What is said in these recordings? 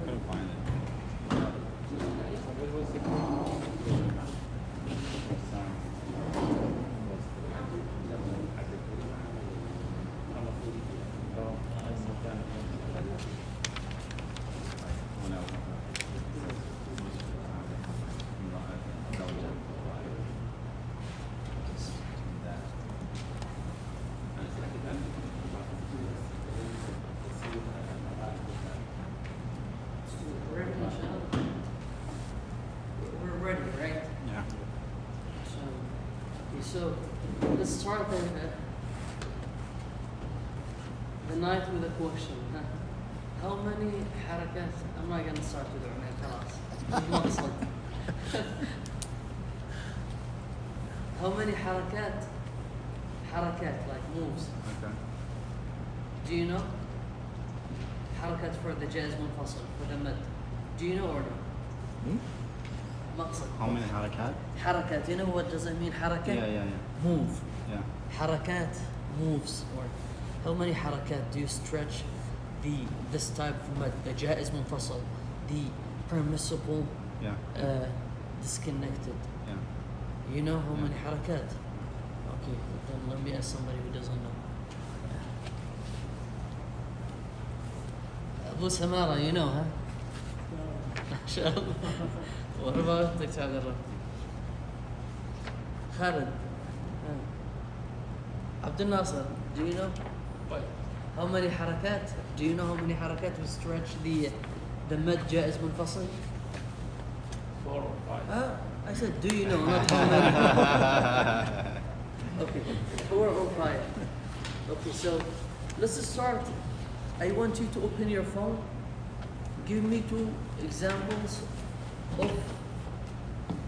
couldn't find it. We're ready, right? Yeah. So let's start the night with a question. How many harakat? I'm not gonna start with it, man. خلاص. How many harakat? Harakat, like moves. Okay. Do you know? Harakat for the jazz munfasal, for the mad. Do you know or no? مقصد. How many harakat? Harakat, you know what does it mean? Harakat? Yeah. Move. Yeah. Harakat moves, or how many harakat do you stretch this type of mad, the jaiz munfasal, the permissible Yeah. disconnected? Yeah. You know how Yeah. many harakat? Okay, then let me ask somebody who doesn't know. Abu Samara, you know, huh? MashaAllah. What about the Tagara? Khalid. Abdul Nasser, do you know? What? How many harakat? Do you know how many harakat we stretch the mad jaiz munfasal? 4 or 5. I said, do you know? Not how many. Okay, 4 or 5. Okay, so let's start. I want you to open your phone. Give me 2 examples of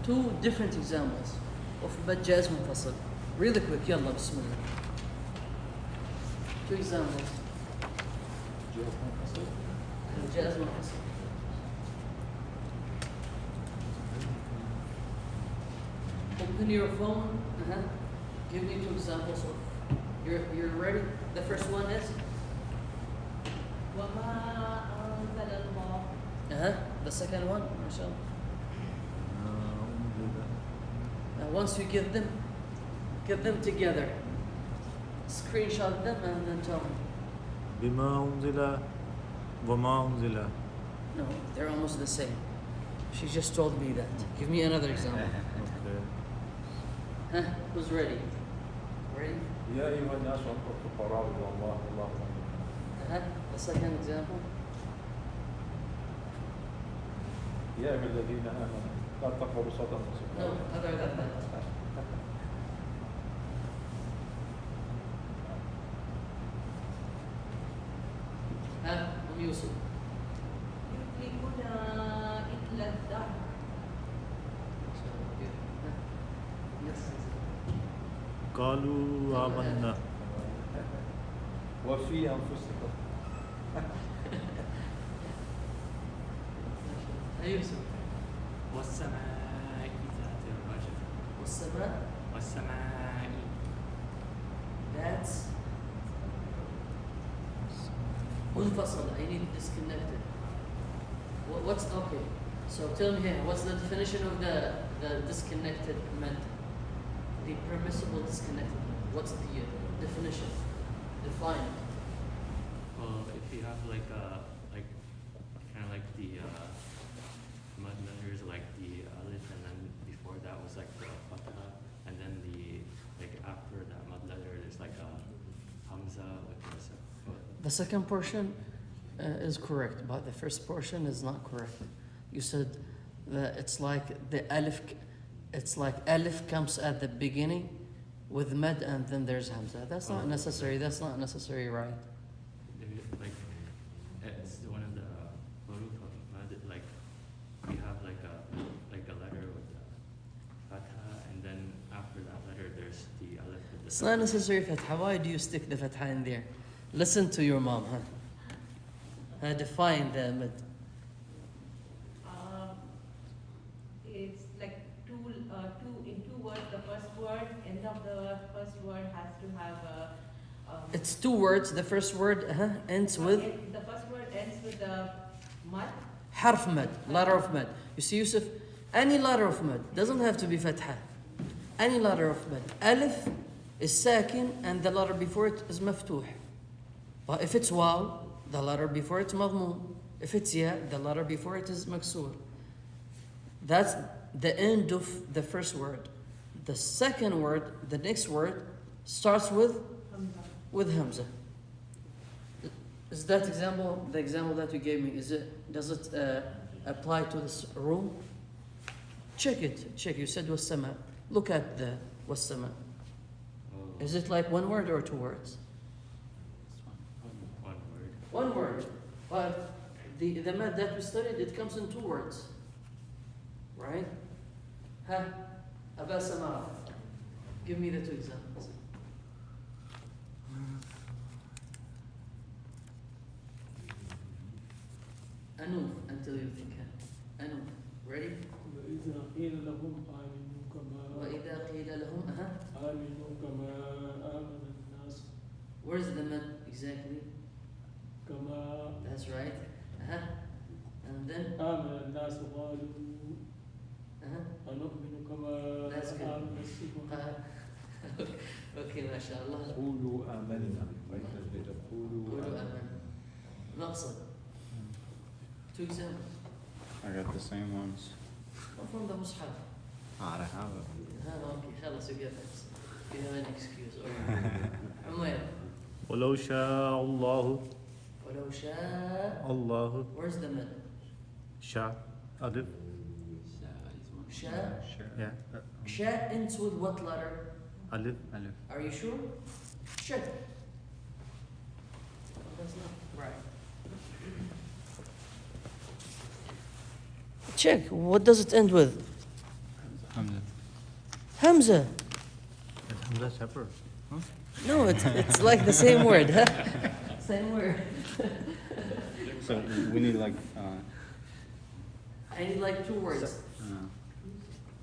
2 different examples of mad jaiz munfasal. Really quick, yalla, bismillah. 2 examples. Jaiz munfasal. Open your phone. Give me 2 examples of. You're ready? The first one is. The second one, mashallah. Once you get them together. Screenshot them and then tell me. بما أنزل وما أنزل. No, they're almost the same. She just told me that. Give me another example. Okay. Who's ready? Ready? يا أيها الناس أنتم فقراء إلى الله والله غني. The second example. يا أيها الذين آمنوا لا تقربوا صلاة No, المسجد. other than that. Yusuf. قالوا آمنا. وفي أنفسكم. يوسف. والسماء ذات الرجل. والسماء. That's منفصل. I need disconnected. What's okay? So tell me here. What's the definition of the disconnected meant? The permissible disconnected. What's the definition? Define. Well, if you have like kind of like the mud letters, like the alif, and then before that was like the fatha, and then after that mud letter, there's like a hamza with the second portion is correct, but the first portion is not correct. You said that it's like the alif. It's like alif comes at the beginning with mad and then there's hamza. That's not necessary. That's not necessary, right? like it's one of the huruf of mad. Like we have like a letter with the fatha, and then after that letter there's the alif. It's not necessary fatha. Why do you stick the fatha in there? Listen to your mom, huh? Define the mad. It's like in two words. The first word, end of the first word has to have a. It's two words. The first word ends with The first word ends with the mud. حرف مد, letter of mud. You see, Yusuf, any letter of mud doesn't have to be fatha. Any letter of mud. Alif is sakin and the letter before it is maftuh. But if it's waw, the letter before it is maghmoom. If it's ya, the letter before it is maksur. That's the end of the first word. The second word, the next word, starts with hamza. Is that example, the example that you gave me, does it apply to this room? Check. You said wassama. Look at the wassama. Is it like one word or two words? One word. One word. But the math that we studied, it comes in two words. Right? Aba Samara. Give me the two examples. Anuf, until you think. Anuf. Ready? وإذا قيل لهم آمنوا كما وإذا قيل لهم آمنوا كما آمن الناس Where's the mad exactly? كما That's right. And then آمن الناس قالوا أنؤمن كما That's good. آمن السفهاء. Okay, mashallah. قولوا آمنا قولوا قولوا آمنا. نقصد. Two examples. I got the same ones. From the Mus'haf. I have it. Okay, خلاص you get it. You have an excuse. عمير. ولو شاء الله ولو شاء. الله Where's the mid? شاء ألف شاء. yeah شاء ends with what letter? ألف Are you sure? Check. That's not right. Check. What does it end with? Hamza. Hamza. Hamza separate. No, it's like the same word. Huh? Same word. So we need like I need like two words.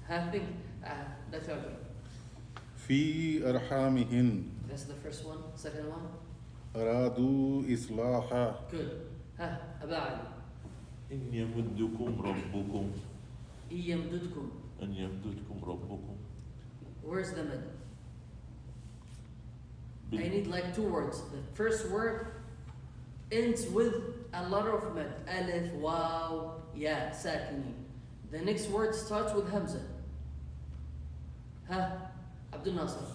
Having that's okay. في أرحامهن That's the first one. Second one. أرادوا إصلاحا. Good. أبا علي. إن يمدكم ربكم إن يمددكم. أن يمددكم ربكم Where's the mid? I need like two words. The first word ends with a letter of mid. Alif, waw, ya, sakini. The next word starts with hamza. Abdul Nasser.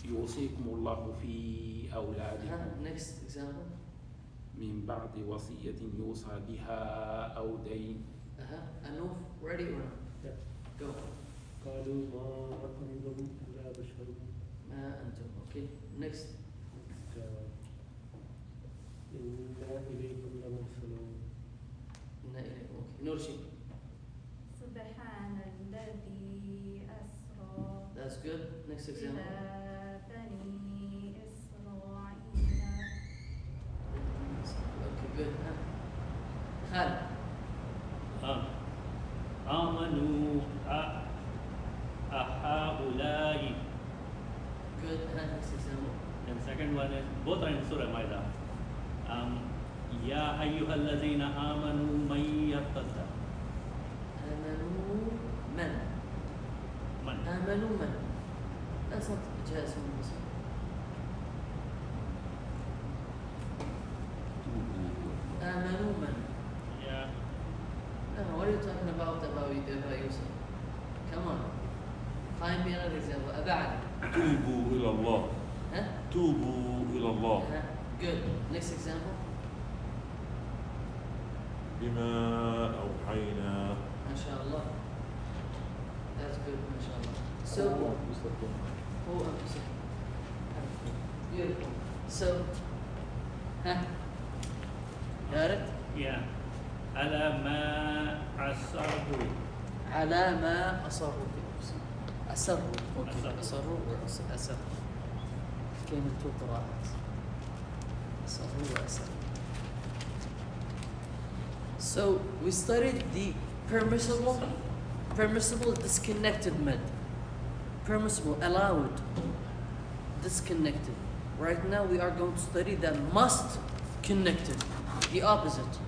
يوصيكم الله في أولادكم Next example. من بعد وصية يوصى بها أو دين. Anuf, ready or not? Yeah. Go. قالوا ما أنتم إلا بشر ما أنتم. Okay. Next. إنا إليكم لمرسلون. إنا إليكم. Okay. Nurshi. سبحان الذي أسرى That's good. Next example. إلى بني إسرائيل. Okay, good. Khalid. آمنوا أهؤلاء. Good. Next example. And second one is, both are in Surah Maida. يا أيها الذين آمنوا من يرتد. آمنوا من. من. آمنوا من. That's not جائز من مصر. آمنوا من. Yeah. No, what are you talking about Yusuf? Come on. Find me another example. أبا علي. توبوا إلى الله Huh? توبوا إلى الله Good. Next example. بما أوحينا ما شاء الله. That's good. ما شاء الله. So, هو أنفسهم. Beautiful. So, got it? Yeah. على ما أصروا. على ما أصروا في نفسهم. أسروا. Okay. أصروا وأسروا. كلمة تو قراءات. أصروا وأسروا. So we studied the permissible permissible, disconnected med. Permissible, allowed, disconnected. Right now we are going to study the must connected, the opposite.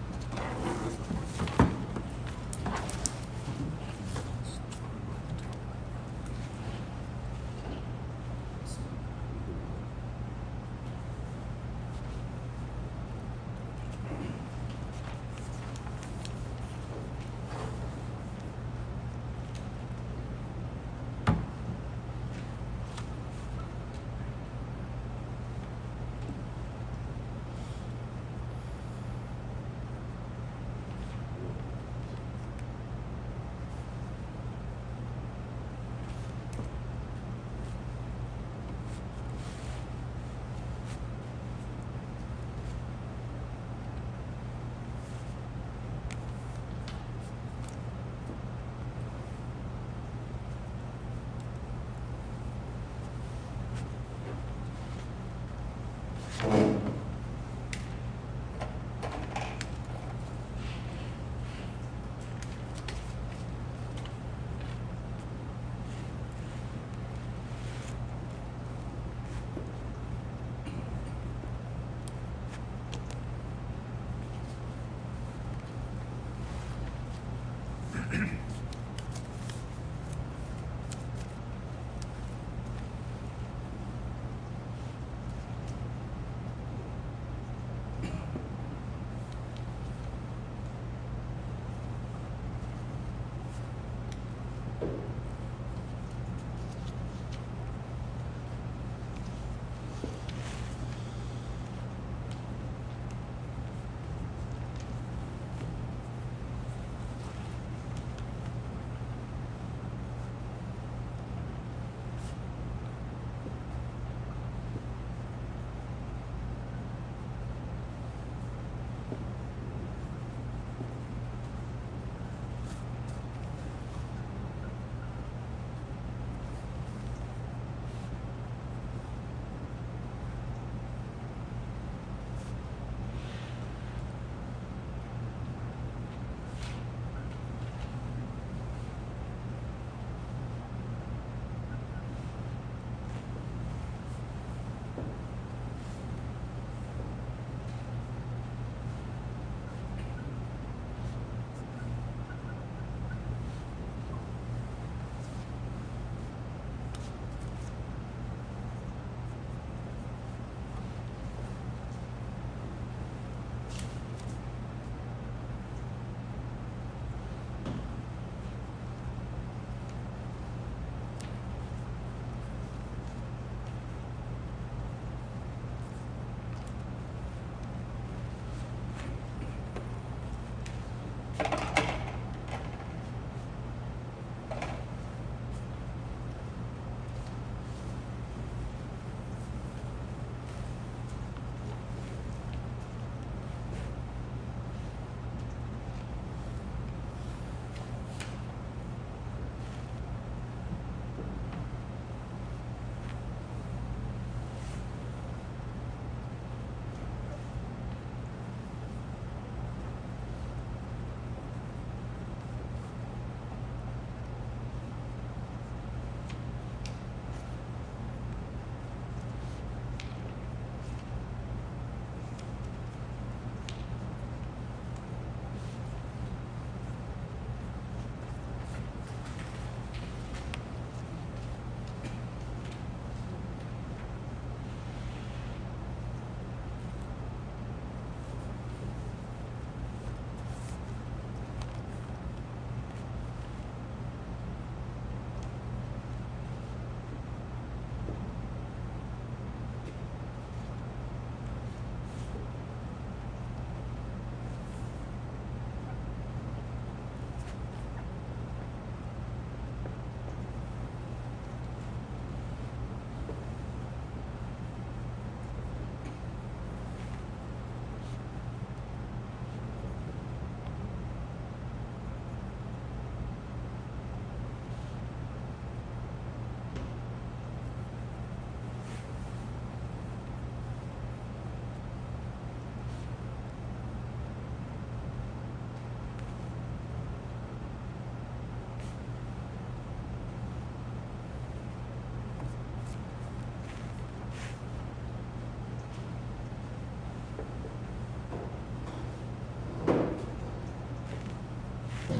So,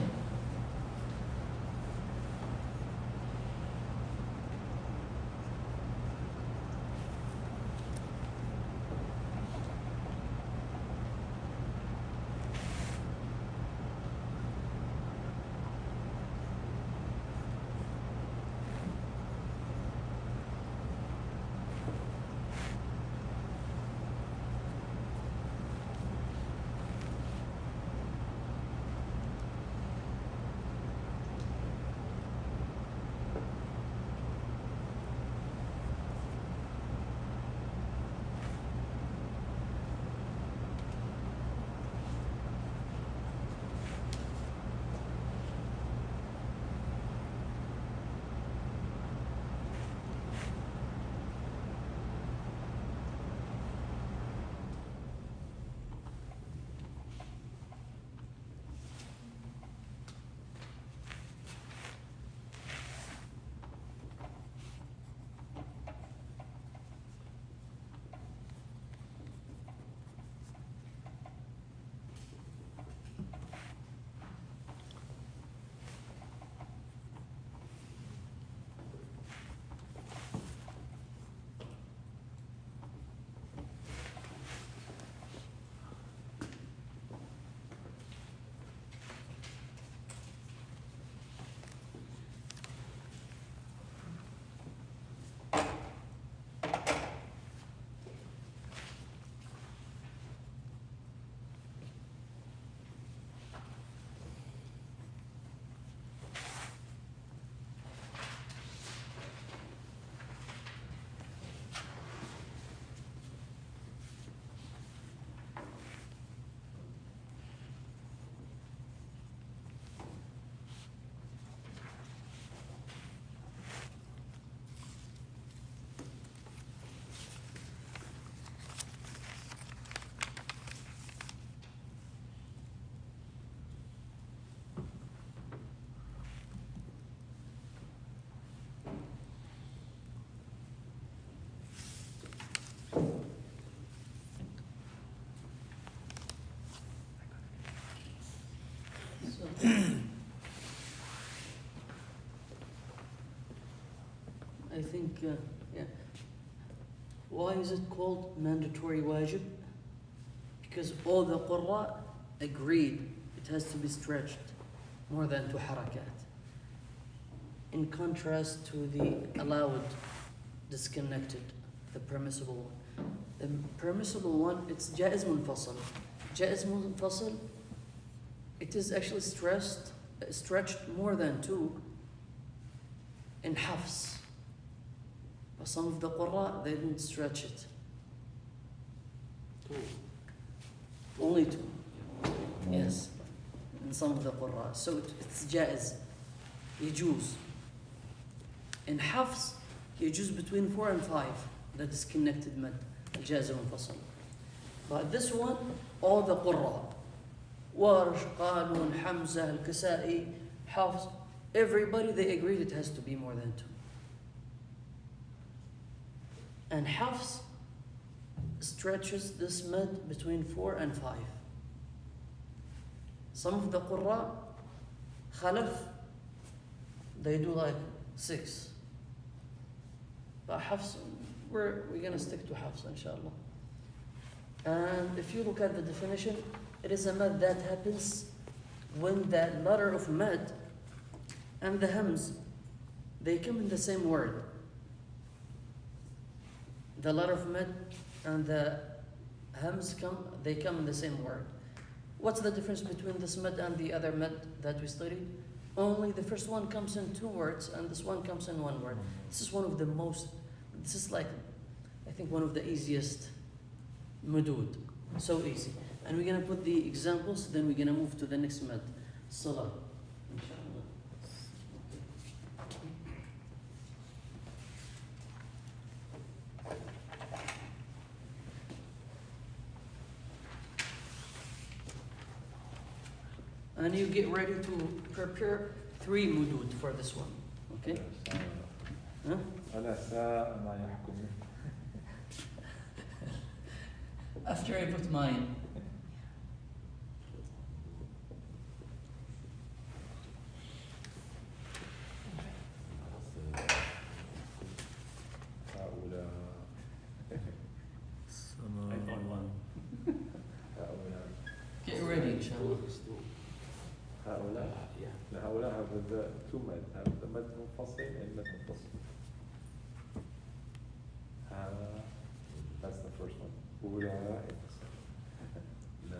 I think, yeah. Why is it called mandatory wajib? Because all the qurra agreed it has to be stretched more than 2 harakat. In contrast to the allowed, disconnected, the permissible one. The permissible one, it's jaiz munfasal. Jaiz munfasal, it is actually stretched more than 2 in hafs. But some of the qurra, they didn't stretch it. Only 2. Yes. In some of the qurra. So it's jaiz. يجوز. In hafs, يجوز between 4 and 5. The disconnected mad. الجائز المنفصل. But this one, all the qurra. Warsh, Qanun, Hamza, Al-Kasai, Hafs, everybody, they agreed it has to be more than 2. And Hafs stretches this mad between 4 and 5. Some of the Qurra, Khalaf, they do like 6. But Hafs, we're gonna stick to Hafs, inshallah. And if you look at the definition, it is a mad that happens when the letter of mad and the hams, they come in the same word. The letter of mad and the hams they come in the same word. What's the difference between this mad and the other mad that we studied? Only the first one comes in 2 words and this one comes in 1 word. This is like, I think one of the easiest mudud. So easy. And we're gonna put the examples, then we're gonna move to the next mad. Salah. Inshallah. And you get ready to prepare 3 mudud for this one. Okay? Huh? After I put mine. inshallah. is to هؤلاء yeah. هؤلاء have the two مد هذا مد منفصل and مد متصل. That's the first one. أولئك. لا.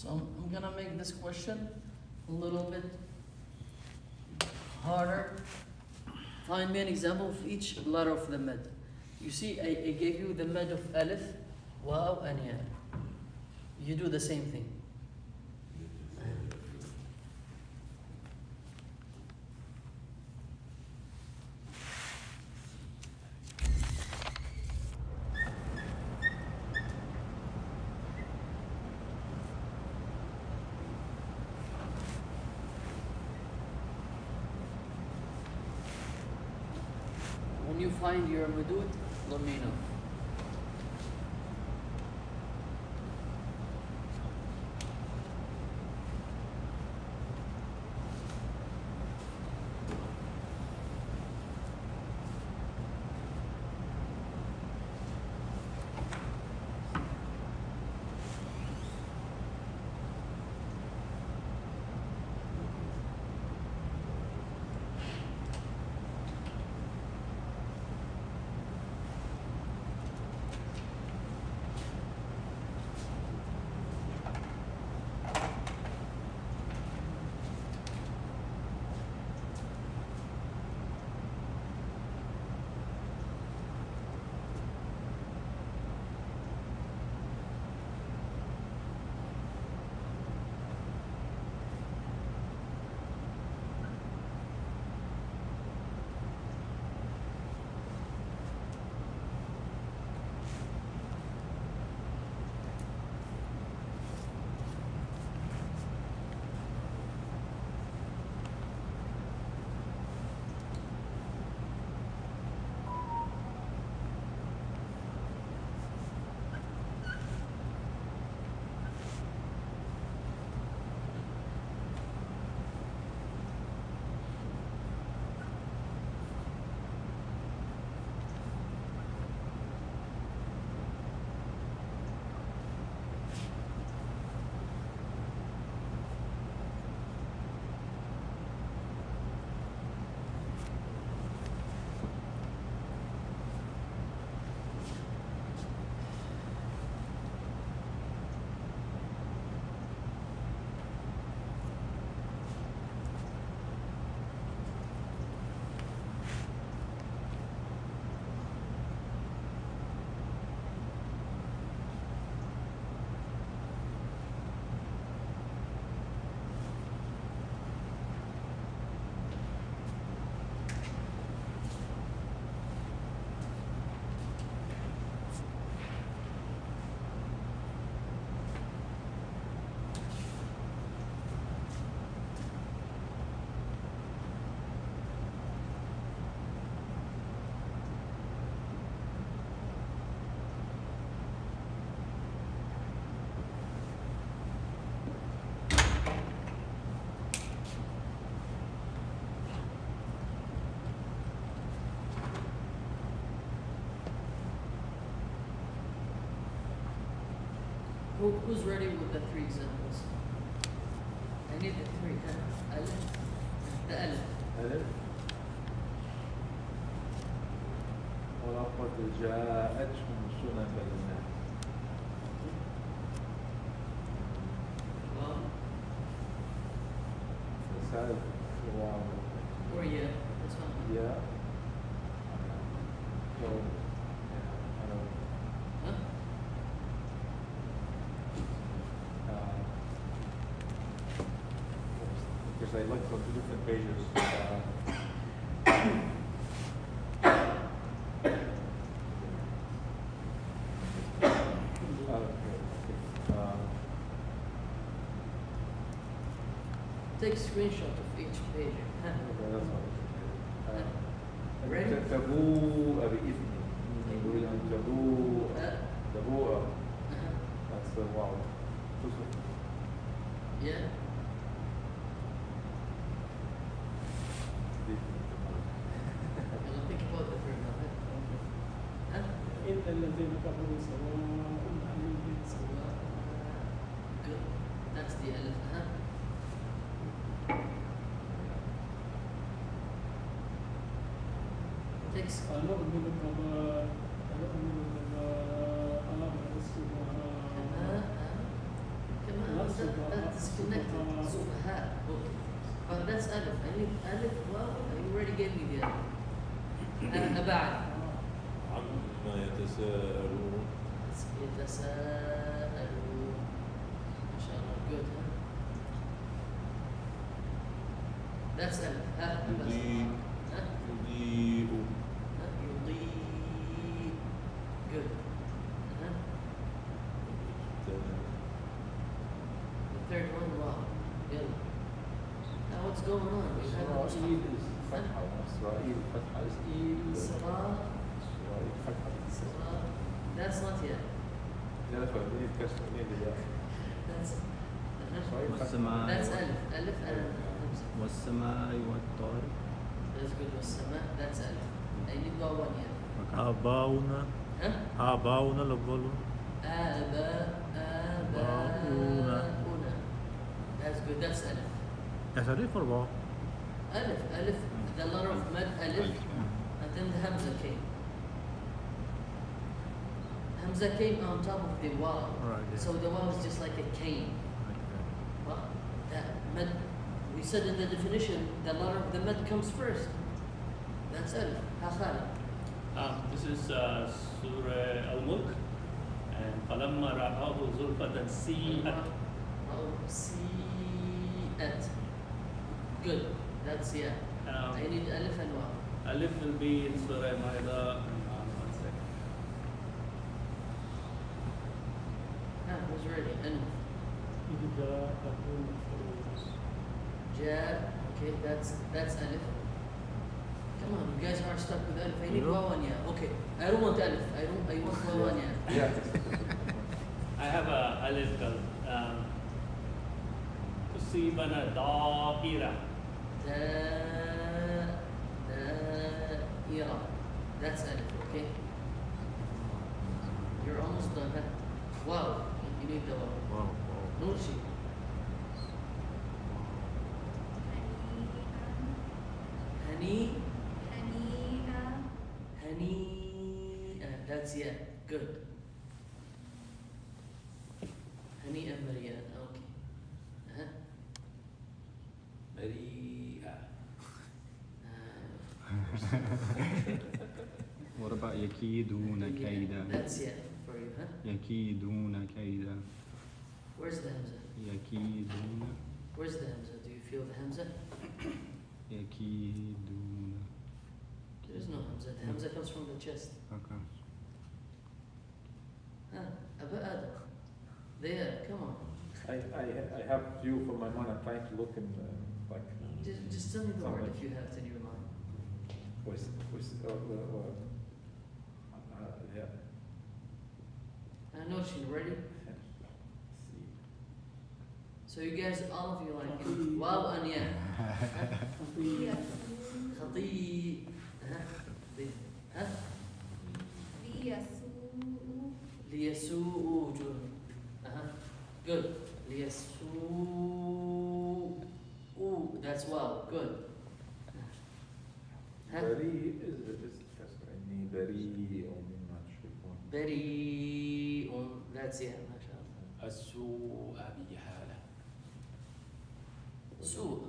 So I'm gonna make this question a little bit harder. Find me an example of each letter of the med. You see, I gave you the med of alif, waw, and ya. You do the same thing. When you find your madud, let me know. Who's ready with the three examples? I need the three. Alif. The alif. ألف. ولقد جاءتهم سنن الناس. Wow. فسأل واو. Or yeah. That's fine. Yeah. So, yeah, I don't. Huh? Because I looked on two different pages. Take a screenshot of each page. Huh? Okay, that's what ready? تبوء بإثمي. يقول أن تبوء. تبوء. That's the wow. Yeah. يلا think about the verb now. ها؟ إن الذين كفروا سواء عليهم سواء. Good. That's the ألف. ها؟ Takes. أنؤمن كما السفهاء. كما that's connected. سفهاء. Okay. But that's ألف. I need ألف. Well, you already gave me the ألف. أبعد. عما يتساءلون. يتساءلون. إن شاء الله. Good. Huh? That's ألف. ها؟ يضيء. ها؟ يضيء. ها؟ يضيء. Good. ها؟ The third one. Wow. يلا. Now what's going on? We have إسرائيل is فتحة. إسرائيل فتحة. Salah. إسرائيل فتحة. Salah. That's not yet. That's what we need كسر. We need that. That's. إسرائيل فتحة. والسماء That's ألف. ألف and همزة. والسماء والطارق. That's good. والسماء. That's ألف. I need go one yet. آباؤنا ها؟ آباؤنا الأولون. آباؤنا. That's good. That's ألف. That's a different one. ألف. ألف. The letter of mad ألف. And then the Hamza came. Hamza came on top of the waw. Right, yeah. So the waw is just like a cane. Well, that mad, we said in the definition, the letter of the mad comes first. That's Alif. Ha Khalid. This is Surah Al-Mulk, and فَلَمَّا رَأَوْهُ زُلْفَةً سِيئَتْ. Oh, Si'at. Good. That's yeah. I need Alif and Waw. Alif will be in Surah Ma'idah. One second. Who's ready? And Jab. Okay, that's Alif. Come on, you guys are stuck with Alif. I need Waw and Ya. Okay, I don't want Alif. I want Waw and Ya. Yeah. I have a Alif called تصيبنا دائرة. Da'ira. That's Alif, okay? You're almost done, huh? Wow, you need the Waw. Wow, wow. Nurshi. Hani. That's yeah. Good. Hani and Maria. Okay. بريئة. What about يكيدون كيدا? That's yeah for you, huh? يكيدون كيدا. Where's the Hamza? يكيدون. Where's the Hamza? Do you feel the Hamza? يكيدون. There's no Hamza. The Hamza comes from the chest. Okay. Aba Adam. There, come on. I have few for my mind. I'm trying to look in like. Just tell me the word if you have it in your mind. Yeah. I know she ready. So you guys, all of you like wow and yeah. خطي. ها؟ ليسوء وجوههم. Good. ليسوء. That's wow. Good. بريء is كسرني بريء مما تشركون. بريء. That's yeah. ما شاء الله. السوء بجهالة. سوء.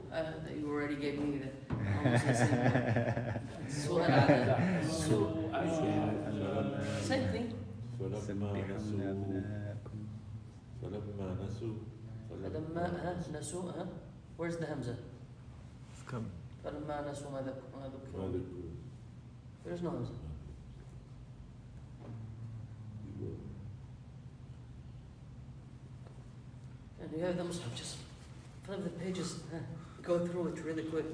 You already gave me the almost the same word. سوء العذاب. سوء. Same thing. فلما نسوا فلما نسوا Where's the Hamza? It's coming. فلما نسوا ما ذكروا. There's no Hamza. And you have the Mus'haf, just flip the pages, go through it really quick.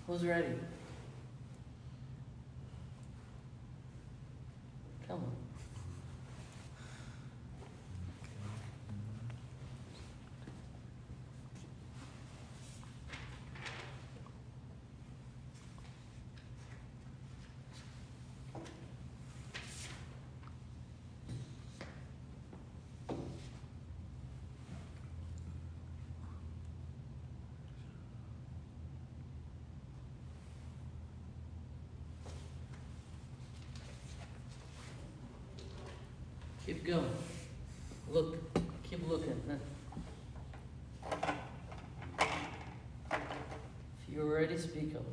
Who's ready? Come on. Keep going. Look. Keep looking. Huh? If you're ready, speak up.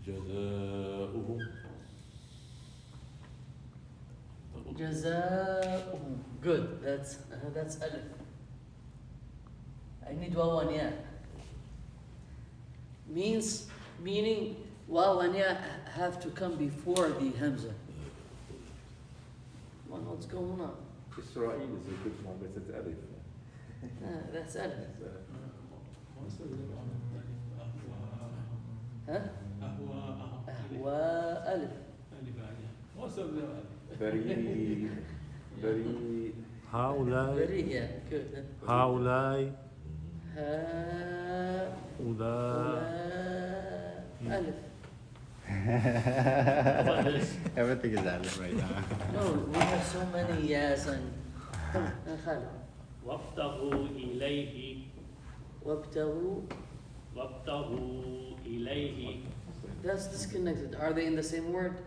جزاؤهم جزاؤهم. Good. That's alif. I need waw and ya. Meaning waw and ya have to come before the hamza. What's going on? Israel is a good one, but it's alif. That's alif. What's the one? Huh? Ahwa alif. What's the Very, very. هؤلاء Very, yeah, good. هؤلاء أولى ألف. Everything is alif right now. No, we have so many yes and خالد. وابتغوا إليه وابتغوا. وابتغوا إليه. That's disconnected. Are they in the same word?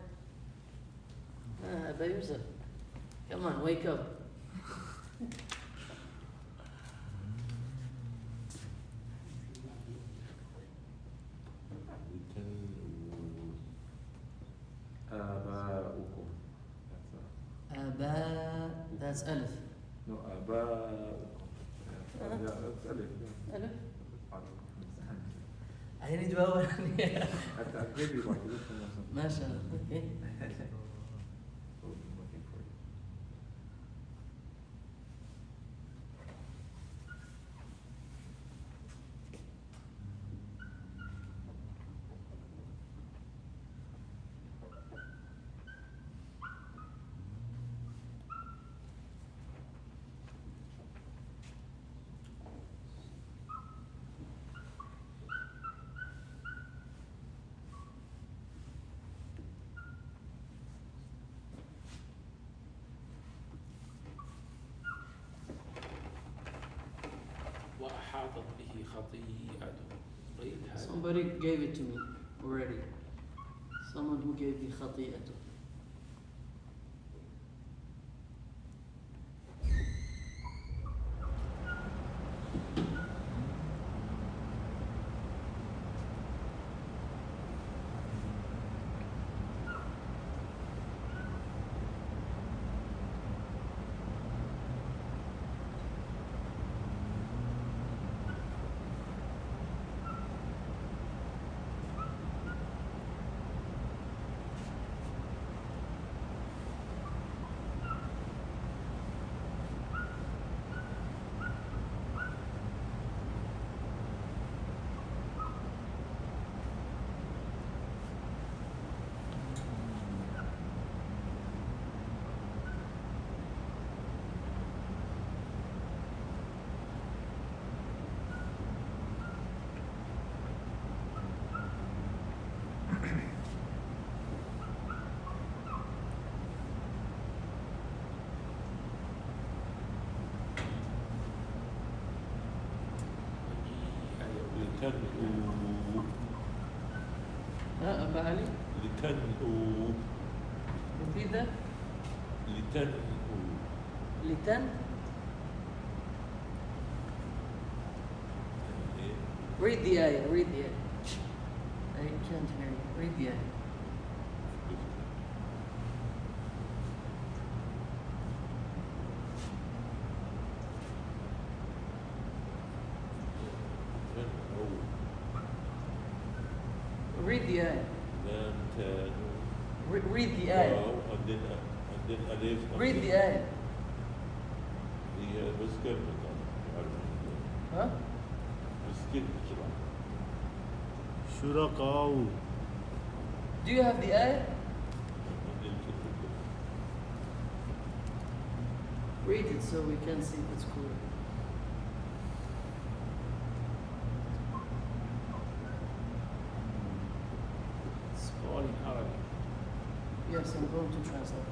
Abba Yusuf. Come on, wake up. آباؤكم. Aba. That's Alif. No, آباؤكم. Yeah, that's alif. Yeah. Alif. I need waw. I gave you one. ما شاء الله. Okay. وأحاطت به خطيئته. طيب هذا Somebody gave it to me already. Someone who gave me خطيئته. لتنؤوا أبا علي. لتنؤوا Repeat that. لتن. Read the ayah. Read the ayah. I can't hear you. Read the ayah. Read the ayah. Read the ayah. Read the ayah. Huh? شركاء. Do you have the ayah? Read it so we can see if it's clear. It's all in Arabic. Yes, I'm going to translate.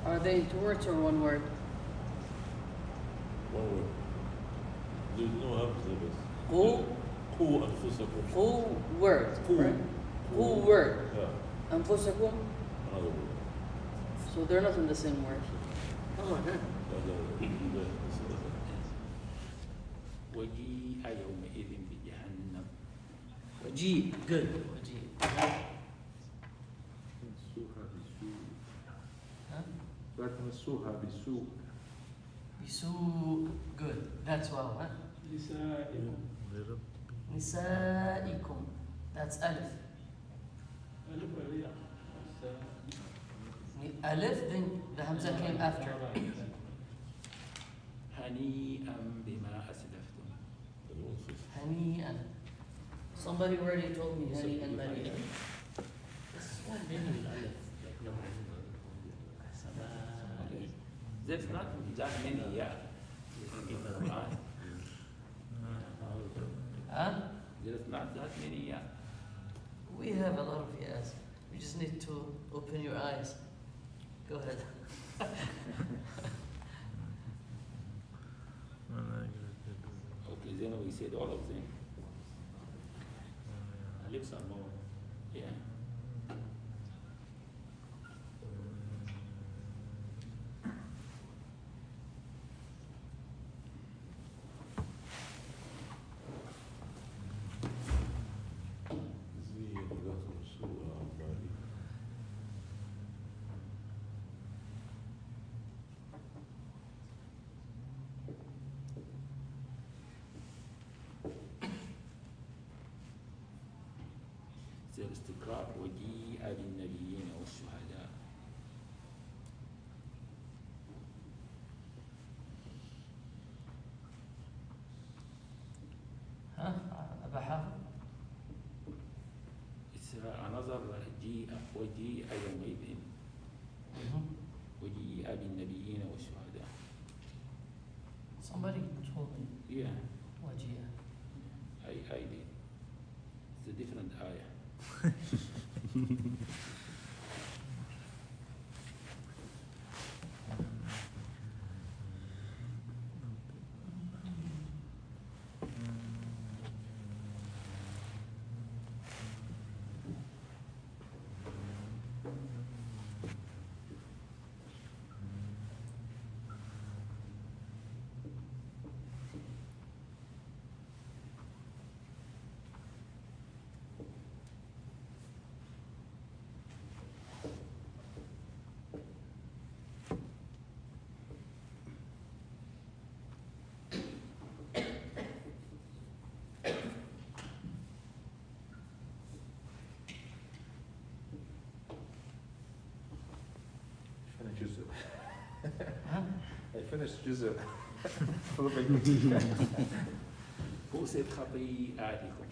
Are they two words or one word? One word. There's no hamza بس. Who? قوا أنفسكم. Who word? Who. Right? Who word? Yeah. أنفسكم? Another word. So they're not in the same word. Oh, huh. وجيء يومئذ بجهنم. وجيه. Good. وجيه. مسوها بالسوء. Huh? لا تمسوها بالسوء. Bisu. Good. That's wow, huh? نسائكم Nisaikum. That's alif. ألف وياء. Alif, then the hamza came after. هنيئا بما أسلفتم. المنفذ. Hani'an. Somebody already told me hani'an mari'an. Maybe الألف like no Okay. There's not that many yeah in the Quran. Huh? There's not that many yeah. We have a lot of yes. We just need to open your eyes. Go ahead. Okay, then we said all of them. ألف are more. Yeah. زي الرسم الصورة عمالي. زي الاستقرار وجيء بالنبيين والشهداء. Huh? Aba Hafid? It's another جيء وجيء يومئذ وجيء بالنبيين والشهداء. Somebody told me. Yeah, Wajia. I did. It's a different ayah. Finish جزء. Huh? I finished جزء. فوسد خطيئاتكم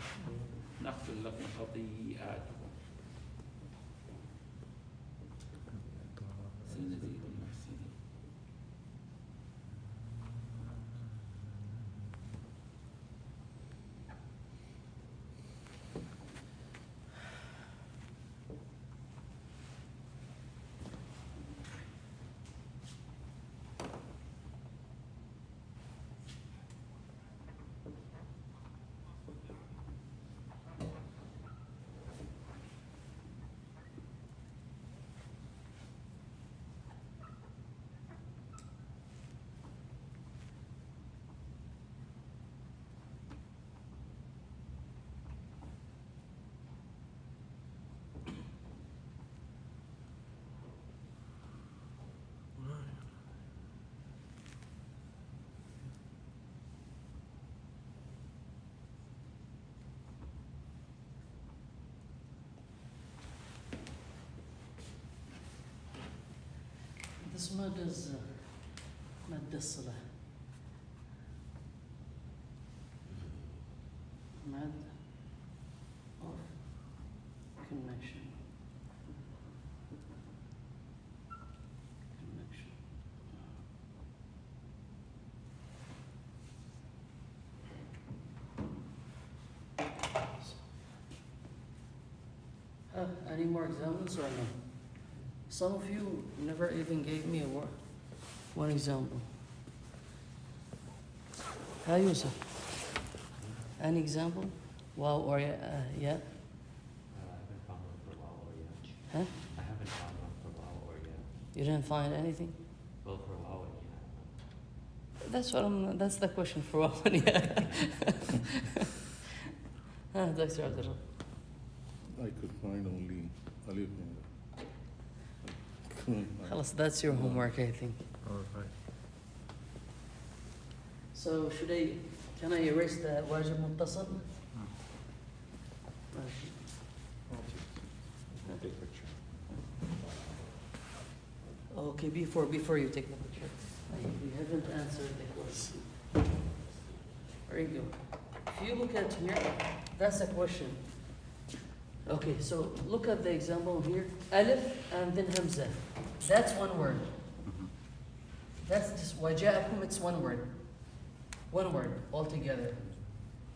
نغفر لكم خطيئاتكم سنزيد المحسنين. This mud is mud as-salah. Mud of connection. Connection. Any more examples or no? Some of you never even gave me one example. Hi, Yusuf. An example? Wow or yeah? I haven't found one for wow or yeah. Huh? I haven't found one for wow or yeah. You didn't find anything? Well, for wow and yeah. That's the question for wow and yeah. Dr. Abdullah. I could find only Alif. خلاص, that's your homework, I think. All right. So can I erase the واجب متصل? Take picture. Okay, before you take the picture, we haven't answered the question. There you go. If you look at here, that's a question. Okay, so look at the example here. Alif and then Hamza. That's one word. That's just وَجَاءَكُمْ, it's one word. One word altogether.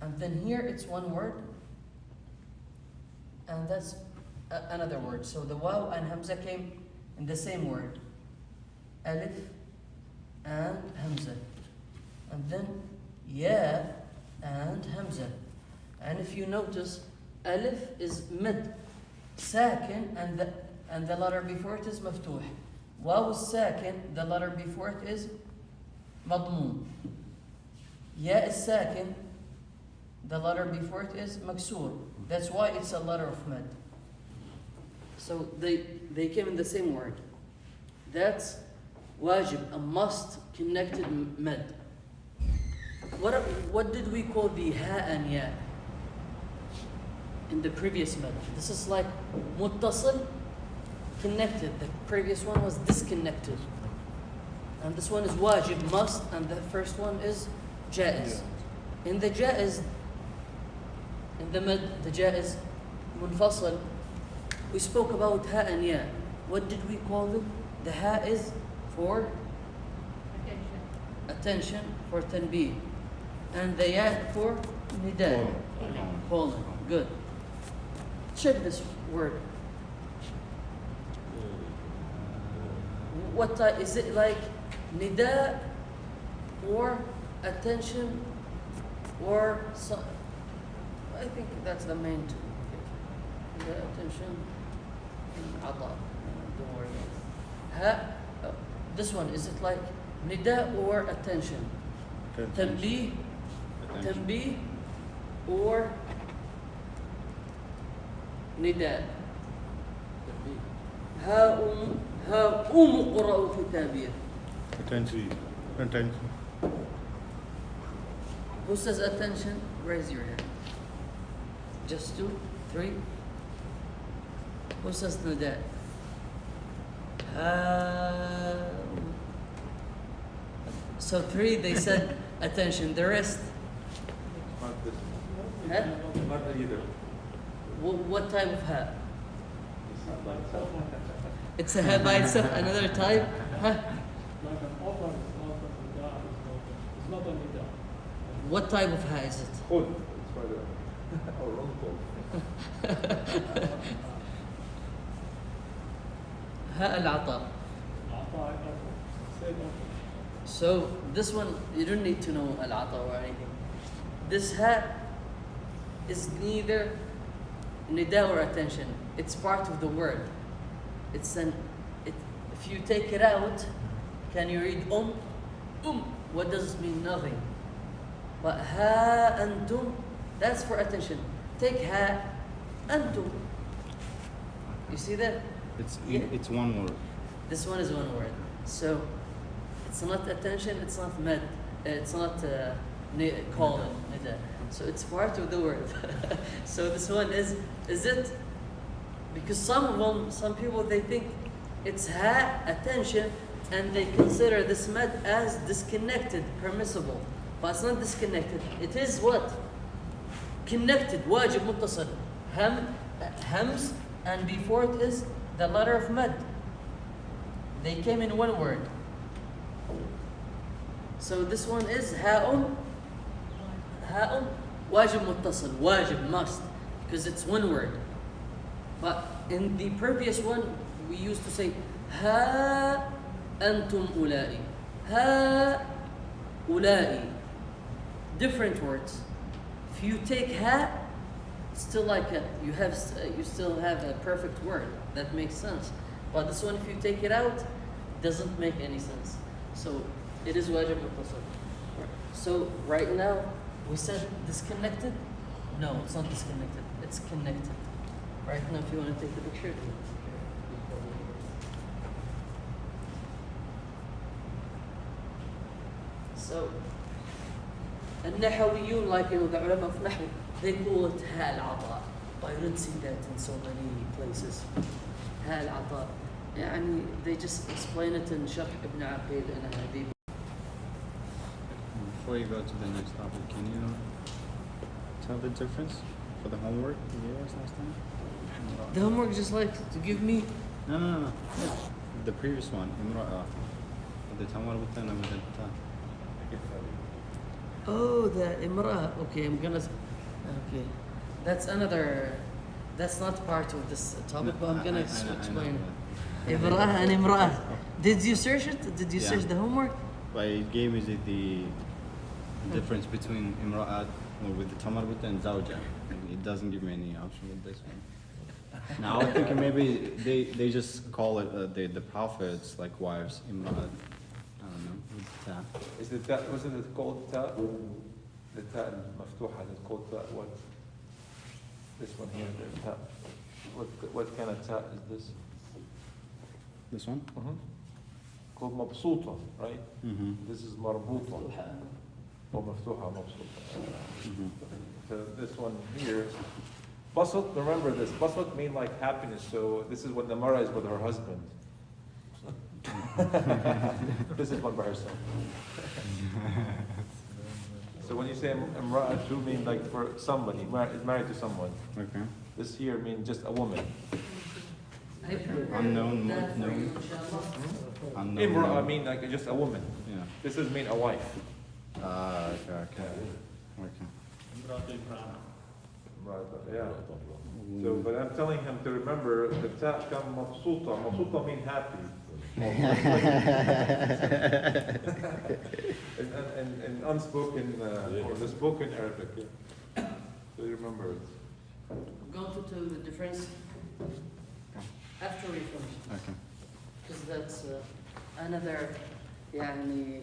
And then here it's one word. And that's another word. So the waw and Hamza came in the same word. Alif and Hamza. And then ya and Hamza. And if you notice, Alif is mid, sakin, and the letter before it is maftuh. Waw is sakin, the letter before it is madmum. Ya is sakin, the letter before it is maksur. That's why it's a letter of mad. So they came in the same word. That's wajib, a must connected mad. What did we call the ha and ya in the previous mad? This is like muttasil, connected. The previous one was disconnected. And this one is wajib, must, and the first one is jaiz. In the jaiz, in the mad, the jaiz munfasal, we spoke about ha and ya. What did we call them? The ha is for attention, for tanbih. And the ya for nida, calling. Good. Check this word. What type is it? Like nida or attention or some? I think that's the main two. The attention and ata. Don't worry about it. Ha. This one, is it like nida or attention? Tanbih, tanbih or nida. هاؤم اقرأوا كتابيه. Attention. Attention. Who says attention? Raise your hand. Just 2, 3. Who says nida? So 3 they said attention. The rest? Not this one. Huh? Not either. What type of ha? It's not like so. It's a ha by itself. Another type? Huh? Like an offer is not a nida, it's not a nida. What type of ha is it? Khud. It's for the or wrong call. Ha al-ata. Say offer. So this one, you don't need to know al-ata or anything. This ha is neither nida or attention. It's part of the word. If you take it out, can you read what does it mean? Nothing. But ha antum, that's for attention. Take ha antum. You see that? It's one word. This one is one word. So it's not attention, it's not med, it's not calling, nida. So it's part of the word. So this one is it? Because some people, they think it's ha, attention, and they consider this med as disconnected, permissible. But it's not disconnected. It is what? Connected, wajib muttasal. Hams, and before it is the letter of med. They came in one word. So this one is ha'un, wajib muttasal, wajib, must, because it's one word. But in the previous one, we used to say ha antum ulai, ha ulai. Different words. If you take ha, still like you still have a perfect word that makes sense. But this one, if you take it out, doesn't make any sense. So it is wajib muttasal. So right now we said disconnected. No, it's not disconnected. It's connected. Right now, if you want to take the picture. So النحويون, like the ulama of Nahu, they call it ها العطاء. But you don't see that in so many places. ها العطاء. يعني they just explain it in شرح ابن عقيل and Habib. Before you go to the next topic, can you tell the difference for the homework you gave us last time? The homework just like to give me. No. The previous one, امرأة. The tamar butana bidanta. Oh, the imra. Okay, I'm gonna. Okay, that's another. That's not part of this topic, but I'm gonna explain. Imra and imra. Did you search it? Did you search the homework? But it gave me the difference between imra'at or with the tamar and zawja. It doesn't give me any option with this one. Now I was thinking maybe they just call it the prophets like wives imra'at. I don't know. With ta. Is it that, wasn't it called ta? The ta al-maftuha, is it called ta? What? This one here, the ta. What kind of ta is this? This one? Called mabsuta, right? Mm-hmm. This is marbuta. Or maftuha, mabsuta. So this one here, basat, remember this, basat mean like happiness, so this is when the mara is with her husband. This is one by herself. So when you say imra'atu mean like for somebody, married to someone. Okay. This here means just a woman. Unknown, known. Unknown. Imra'a mean like just a woman. Yeah. This is mean a wife. Okay. Right, yeah. So, but I'm telling him to remember the ta come mabsuta. Mabsuta mean happy. and unspoken or the spoken Arabic. Yeah. So you remember it. I'm going to tell you the difference after we finish. Okay. Because that's another يعني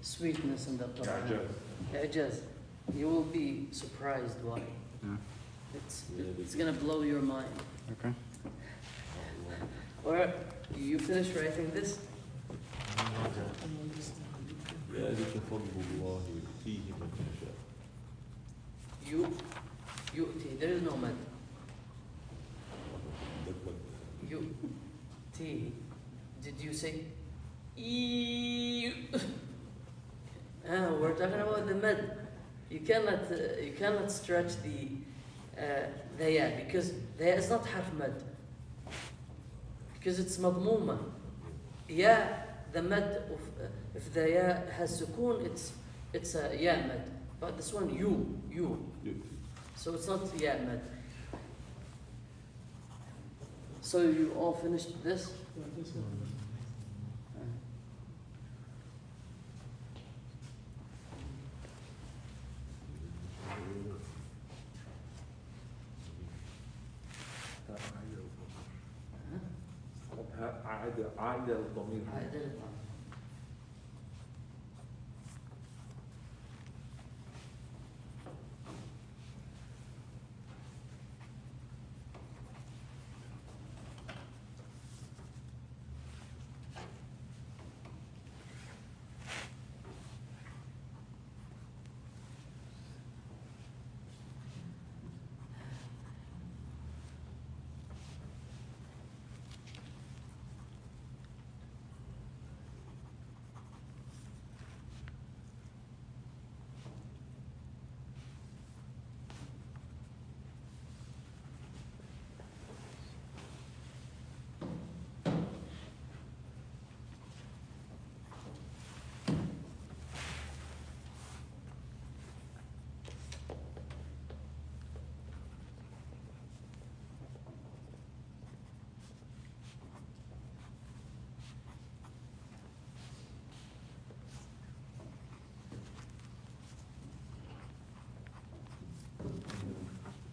sweetness in the Quran. I'jaz. You will be surprised why. Yeah. It's gonna blow your mind. Okay. Or you finish writing this? ذلك فضل الله يؤتيه من يشاء. يؤتي. There is no mad. T. Did you say? We're talking about the mad. You cannot stretch the ya, because the ya is not harf mad. Because it's madmuma. Ya, the mad of if the ya has sukun, it's a ya mad. But this one you. So it's not ya mad. So you all finished this? عائد الضمير.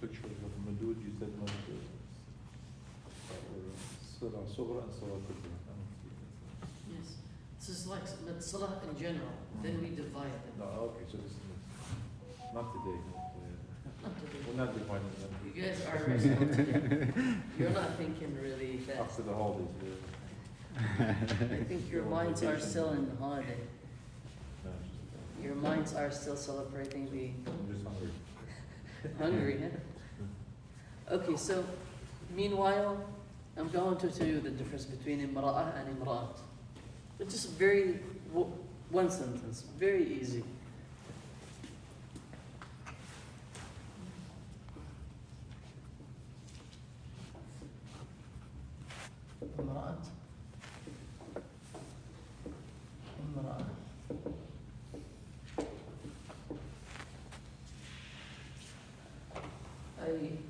Picture of Madud, you said Madud. Surah Sughra and Surah Kubra. Yes. This is like salah in general. Then we divide them. No, okay, so this is not today. Not today. We're not dividing them. You guys are still together. You're not thinking really fast. After the holidays. I think your minds are still in holiday. No, Your minds are still celebrating the I'm just hungry. hungry, huh? Okay, so meanwhile, I'm going to tell you the difference between imra'ah and imra'at. It's just very, one sentence, very easy. امرأة امرأة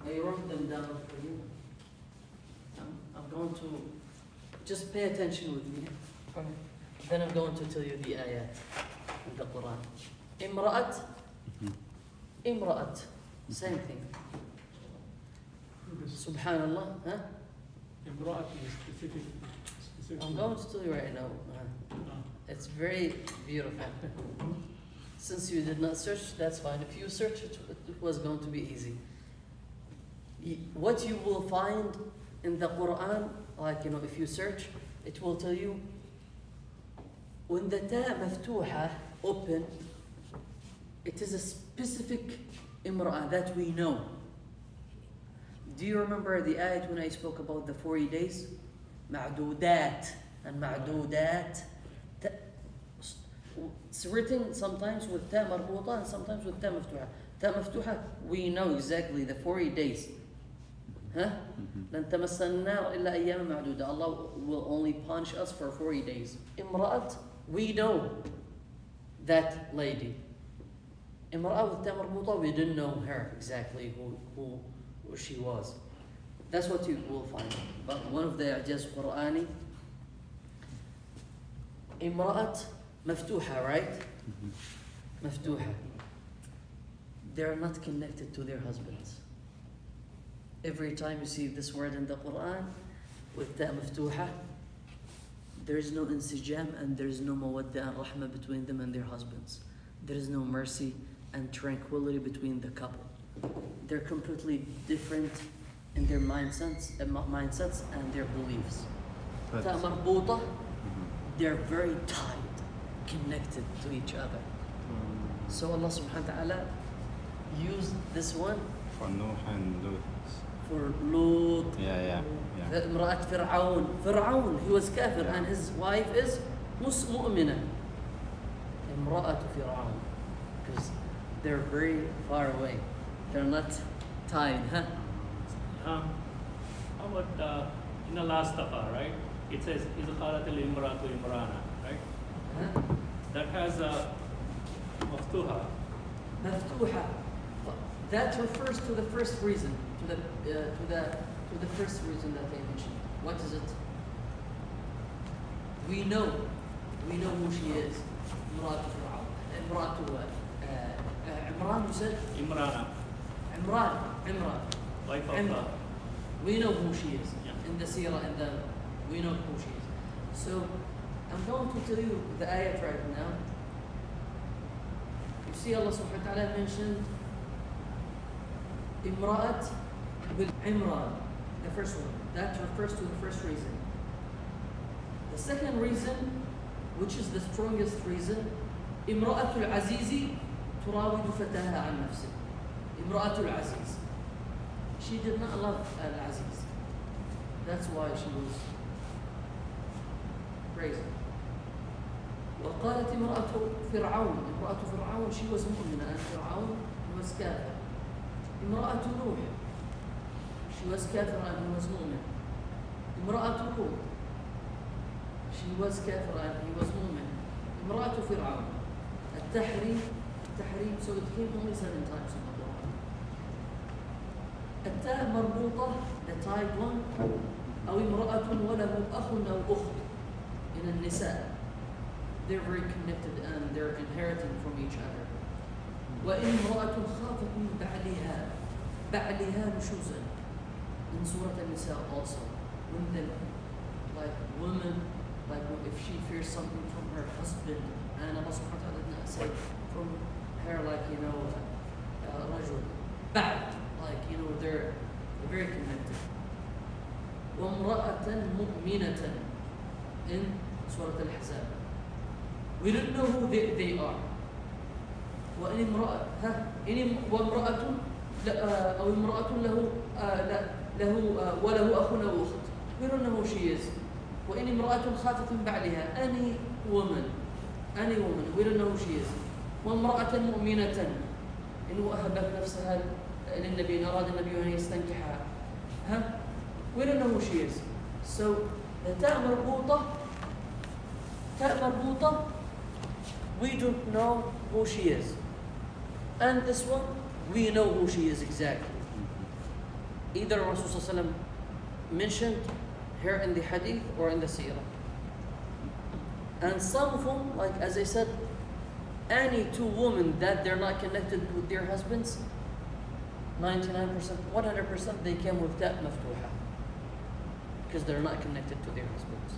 I wrote them down for you. I'm going to just pay attention with me. Then I'm going to tell you the ayat in the Quran. Imra'at, imra'at, same thing. Subhanallah, huh? Imra'at is specific. I'm going to tell you right now. It's very beautiful. Since you did not search, that's fine. If you search it, it was going to be easy. What you will find in the Quran, like, if you search, it will tell you when the ta maftuha, open, it is a specific imra'ah that we know. Do you remember the ayat when I spoke about the 40 days? Ma'dudat and ma'dudat. It's written sometimes with ta marbuta and sometimes with ta maftuha. Ta maftuha, we know exactly the 40 days. Huh? لن تمسنا النار إلا أيام معدودة. Allah will only punish us for 40 days. Imra'at, we know that lady. Imra'at with ta marbuta, we didn't know her exactly who she was. That's what you will find. But one of the i'jaz Qur'ani, imra'at maftuha, right? Maftuha. They're not connected to their husbands. Every time you see this word in the Quran with ta maftuha, there is no insijam and there is no mawadda and rahmah between them and their husbands. There is no mercy and tranquility between the couple. They're completely different in their mindsets and their beliefs. Ta marbuta, they're very tied, connected to each other. So Allah subhanahu wa ta'ala used this one For Nuh and Lut. for Lut. Yeah. امرأة فرعون, he was kafir and his wife is mu'mina. امرأة فرعون, because they're very far away. They're not tied, huh? How about in the last taqah, right? It says, إِذْ قَالَتِ الْإِمْرَأَةُ إِمْرَانَ, right? Huh? That has a maftuha. مفتوحة. That refers to the first reason, to the first reason that they mentioned. What is it? We know who she is. امرأة فرعون. امرأة عمران, you said? Imrana, Imran. wife of Imran. We know who she is. Yeah. In the seerah, we know who she is. So I'm going to tell you the ayat right now. You see Allah subhanahu wa ta'ala mentioned Imra'at bil Imran, the first one. That refers to the first reason. The second reason, which is the strongest reason, Imra'atul Azizi turawidu fataha an nafsi. Imra'atul Aziz. She did not love Al-Aziz. That's why she was crazy. وقالت امرأة فرعون, she was مؤمنة, and فرعون was كافر. امرأة نوح, she was كافرة and he was مؤمن. امرأة لوط, she was كافرة and he was مؤمن. امرأة فرعون. التحريم, so it came only 7 times in the Quran. التاء مربوطة, the tied one, أو امرأة وله أخ أو أخت in النساء. They're very connected and they're inheriting from each other. وإن امرأة خافت من بعلها نشوزا. In Surah An-Nisa also, when the woman, if she fears something from her husband, and Allah subhanahu wa ta'ala did not say from her, رجل, bad, they're very connected. وامرأة مؤمنة in Surah Al-Ahzab. We don't know who they are. وإن امرأة وامرأة أو امرأة له وله أخ أو أخت. We don't know who she is. وإن امرأة خافت من بعدها. Any woman. We don't know who she is. وامرأة مؤمنة إن وهبت نفسها للنبي إن أراد النبي أن يستنكحها. We don't know who she is. So the تاء مربوطة, we don't know who she is. And this one, we know who she is exactly. Either Rasulullah mentioned her in the hadith or in the seerah. And some of them, like as I said, any two women that they're not connected with their husbands, 99%, 100% they came with that maftuha. Because they're not connected to their husbands.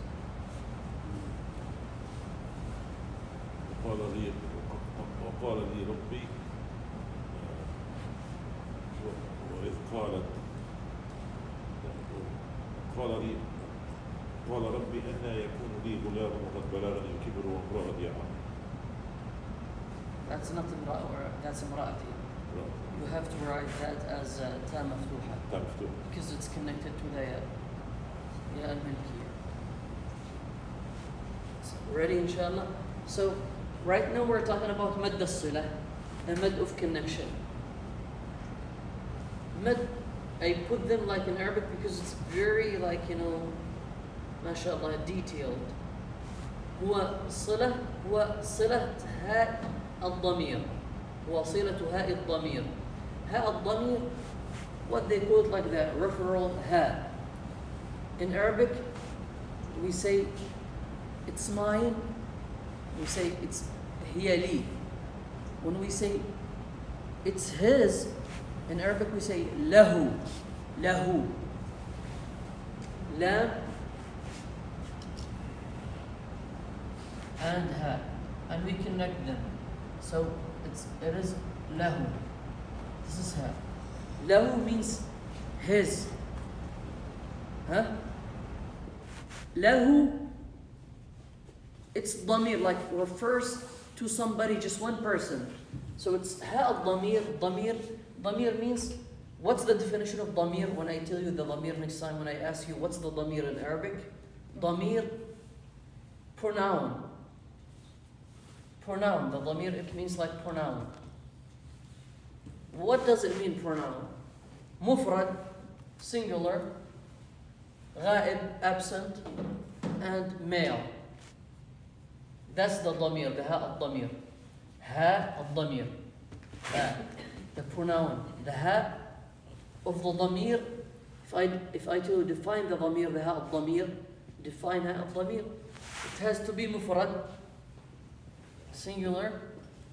وقال لي ربي وإذ قال ربي أنى يكون لي غلام وقد بلغني الكبر وامرأتي عاقر. That's not imra'a, that's imra'ati. You have to write that as ta maftuha. Because it's connected to the ya al-milkiyya. Ready, inshallah? So, right now we're talking about mad as-silah, a mad of connection. Mad, I put them like in Arabic because it's very mashallah, detailed. هو صلة هاء الضمير. هو صلة هاء الضمير. هاء الضمير, what they call it like the referral ha. In Arabic, we say it's mine. We say it's hiya li. When we say it's his, in Arabic we say lahu. Lam and ha, and we connect them. So it is lahu. This is ha. Lahu means his. Lahu, it's dhamir, like refers to somebody, just one person. So it's ha al-dhamir. Dhamir means, what's the definition of dhamir? When I tell you the dhamir next time, when I ask you what's the dhamir in Arabic? Dhamir, pronoun. Pronoun, the dhamir, it means like pronoun. What does it mean, pronoun? Mufrad, singular, ghaib, absent, and male. That's the dhamir, the ha al-dhamir. Ha al-dhamir. The pronoun, the ha of the dhamir. If I tell you define the dhamir, the ha al-dhamir, define ha al-dhamir, it has to be mufrad, singular,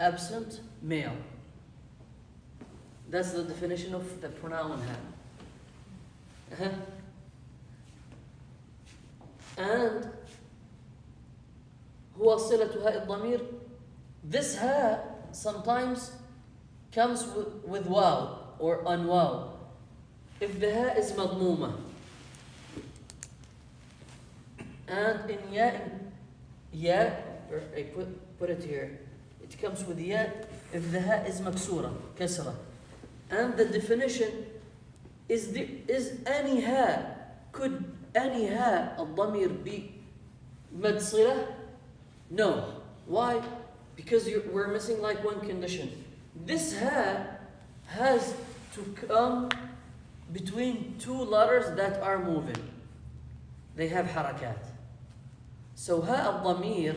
absent, male. That's the definition of the pronoun ha. And هو صلة هاء الضمير. This ha sometimes comes with waw or unwaw. If the ha is madmuma, and in ya, I put it here, it comes with ya if the ha is maksura, kasra. And the definition is any ha, could any ha al-dhamir be mad silah? No. Why? Because we're missing like one condition. This ha has to come between two letters that are moving. They have harakat. So ha al-dhamir,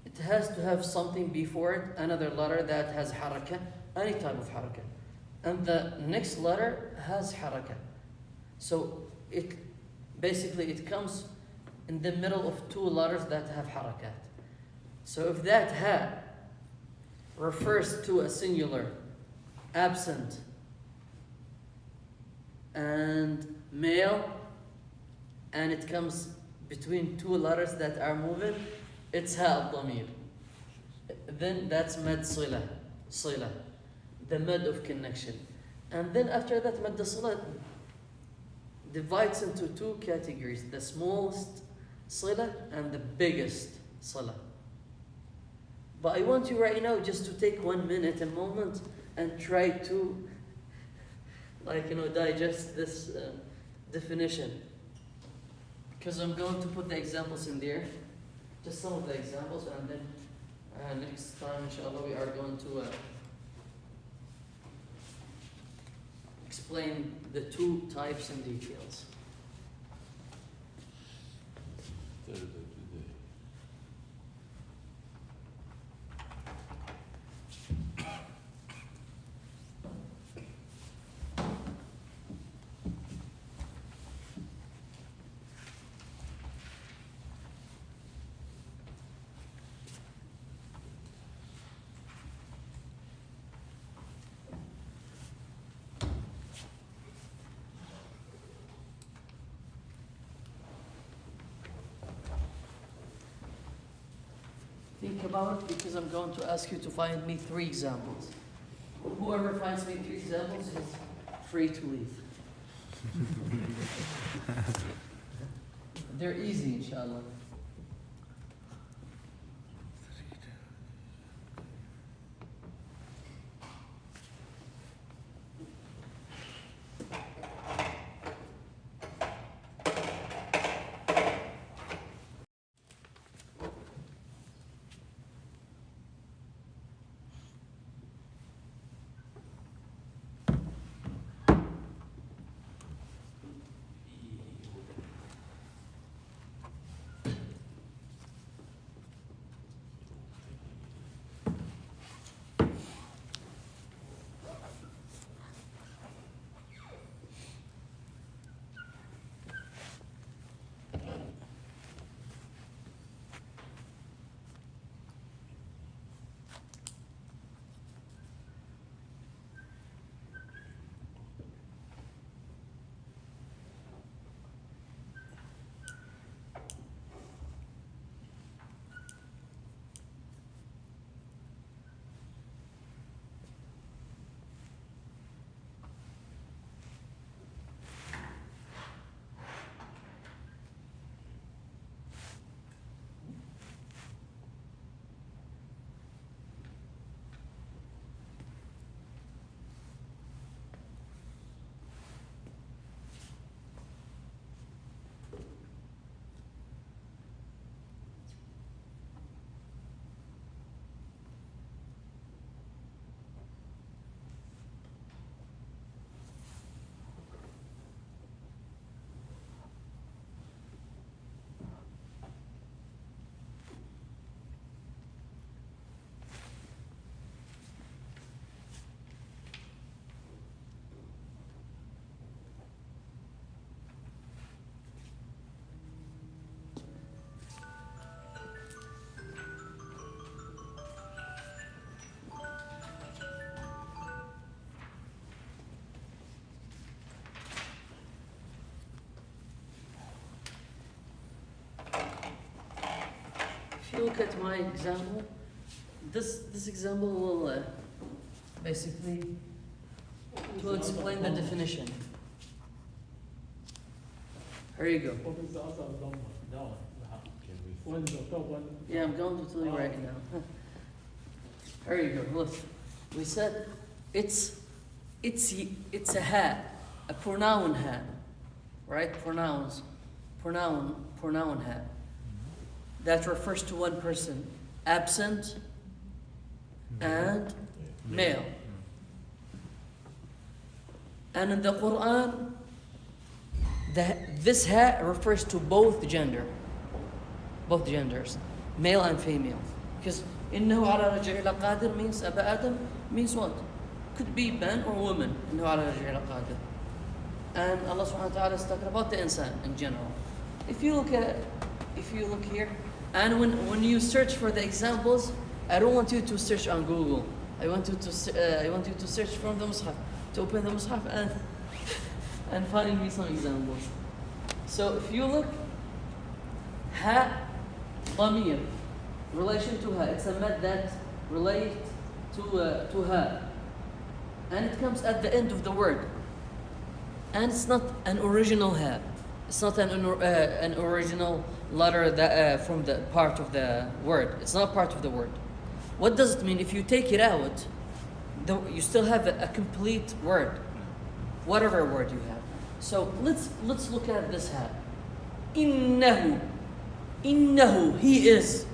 it has to have something before it, another letter that has harakat, any type of harakat. And the next letter has harakat. So it comes in the middle of two letters that have harakat. So if that ha refers to a singular, absent, and male, and it comes between two letters that are moving, it's ha al-dhamir. Then that's mad sila, the mad of connection. And then after that, mad sila divides into two categories, the smallest sila and the biggest sila. But I want you right now just to take 1 minute, a moment, and try to, digest this definition. Because I'm going to put the examples in there, just some of the examples, and then next time, inshallah, we are going to explain the two types in details. Think about it, because I'm going to ask you to find me 3 examples. Whoever finds me 3 examples is free to leave. They're easy, inshallah. If you look at my example, this example will basically to explain the definition. Here you go. Yeah, I'm going to tell you right now. Here you go. Look, we said it's a ha, a pronoun ha, right? Pronoun ha. That refers to one person, absent and male. And in the Quran, this ha refers to both genders, male and female. Because إنه على رجعه لقادر means Aba Adam means what? Could be man or woman. إنه على رجعه لقادر. And Allah subhanahu wa ta'ala is talking about the insan in general. If you look here, and when you search for the examples, I don't want you to search on Google. I want you to search from the Mus'haf, to open the Mus'haf and find me some examples. So if you look, ha, ضمير, relation to ha, it's a mad that relate to ha, and it comes at the end of the word, and it's not an original ha. It's not an original letter that from the part of the word. It's not part of the word. What does it mean? If you take it out, you still have a complete word, whatever word you have. So let's look at this ha. Innahu, he is.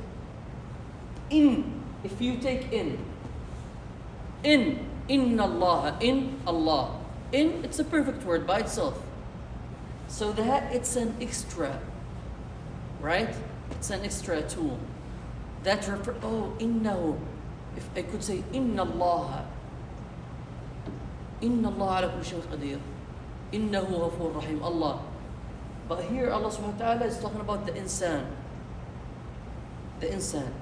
If you take inna Allah, in Allah, it's a perfect word by itself. So it's an extra, right? It's an extra tool. Innahu. If I could say inna Allah ala kulli shay'in qadir. Innahu ghafur rahim, Allah. But here Allah subhanahu wa ta'ala is talking about the insan. The insan.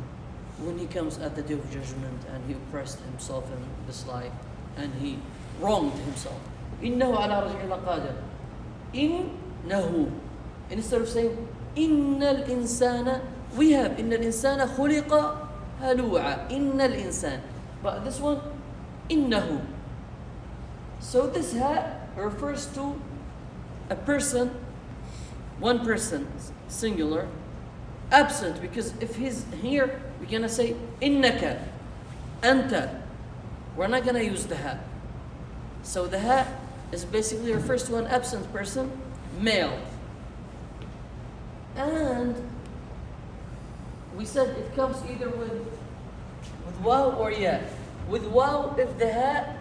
When he comes at the day of judgment and he oppressed himself in this life and he wronged himself. Innahu ala raj'i laqadir. Innahu. Instead of saying innal insana, we have innal insana khuliqa halu'a. Innal insan. But this one, innahu. So this ha refers to a person, one person, singular, absent, because if he's here, we're gonna say innaka, anta. We're not gonna use the ha. So the ha is basically refers to an absent person, male. And we said it comes either with waw or ya. With waw, if the ha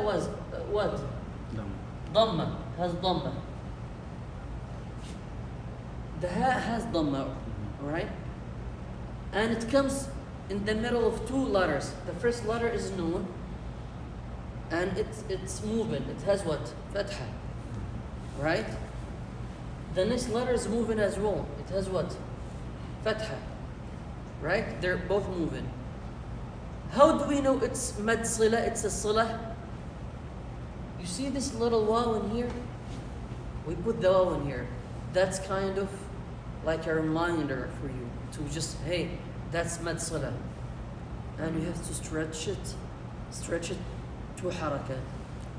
was what? Dhamma, has dhamma. The ha has dhamma, right? And it comes in the middle of two letters. The first letter is noon, and it's moving. It has what? Fatha, right? The next letter is moving as well. It has what? Fatha, right? They're both moving. How do we know it's mad sila? It's a sila. You see this little waw in here? We put the waw in here. That's kind of like a reminder for you to just, hey, that's mad sila. And you have to stretch it to haraka.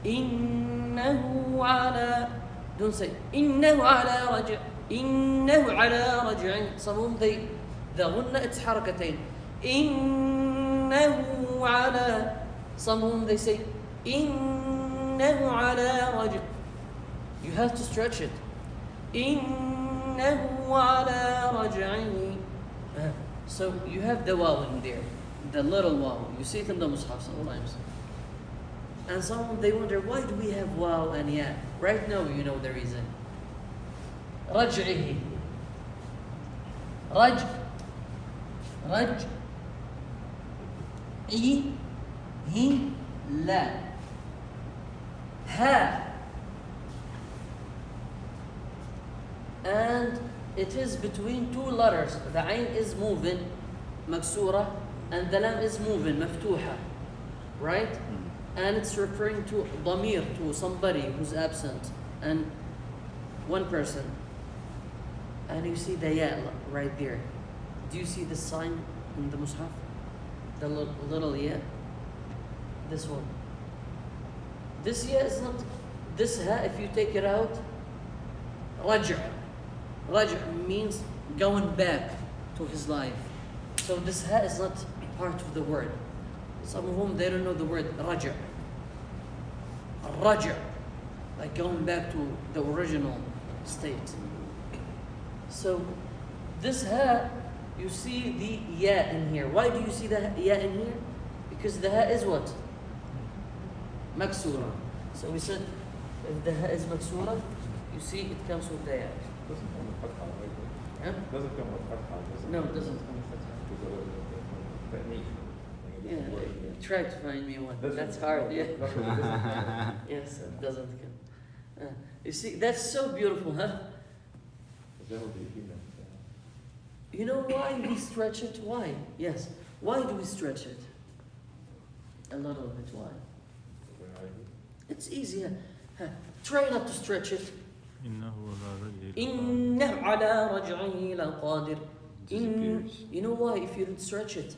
Innahu ala. Don't say innahu ala raj'. Innahu ala raj'in. Some of them the ghunna, it's harakatain. Innahu ala. Some of them they say innahu ala raj'. You have to stretch it. Innahu ala raj'in. So you have the waw in there, the little waw. You see it in the mushaf sometimes. And some they wonder, why do we have waw and ya? Right now you know the reason. Raj'ihi. Raj. He. La. Ha. And it is between two letters. The ayn is moving, maksura, and the lam is moving, maftuha. Right? And it's referring to damir, to somebody who's absent, and one person. And you see the ya right there. Do you see the sign in the mushaf? The little ya? This one. This ya is not, this ha, if you take it out, raj'. Raj' means going back to his life. So this ha is not part of the word. Some of them, they don't know the word raj'. Raj', like going back to the original state. So this ha, you see the ya in here. Why do you see the ya in here? Because the ha is what? Maksura. So we said, if the ha is maksura, you see it comes with the ya. Doesn't come with fatha, right? Huh? Doesn't come with fatha. No, it doesn't come with fatha. Yeah, try to find me one. That's hard, yeah. Yes, it doesn't come. You see, that's so beautiful, huh? You know why we stretch it? Why? Yes. Why do we stretch it? A little bit. Why? It's easy. Huh? Try not to stretch it. إِنَّهُ عَلَى رَجْعِهِ لَقَادِرٌ. You know why? If you don't stretch it,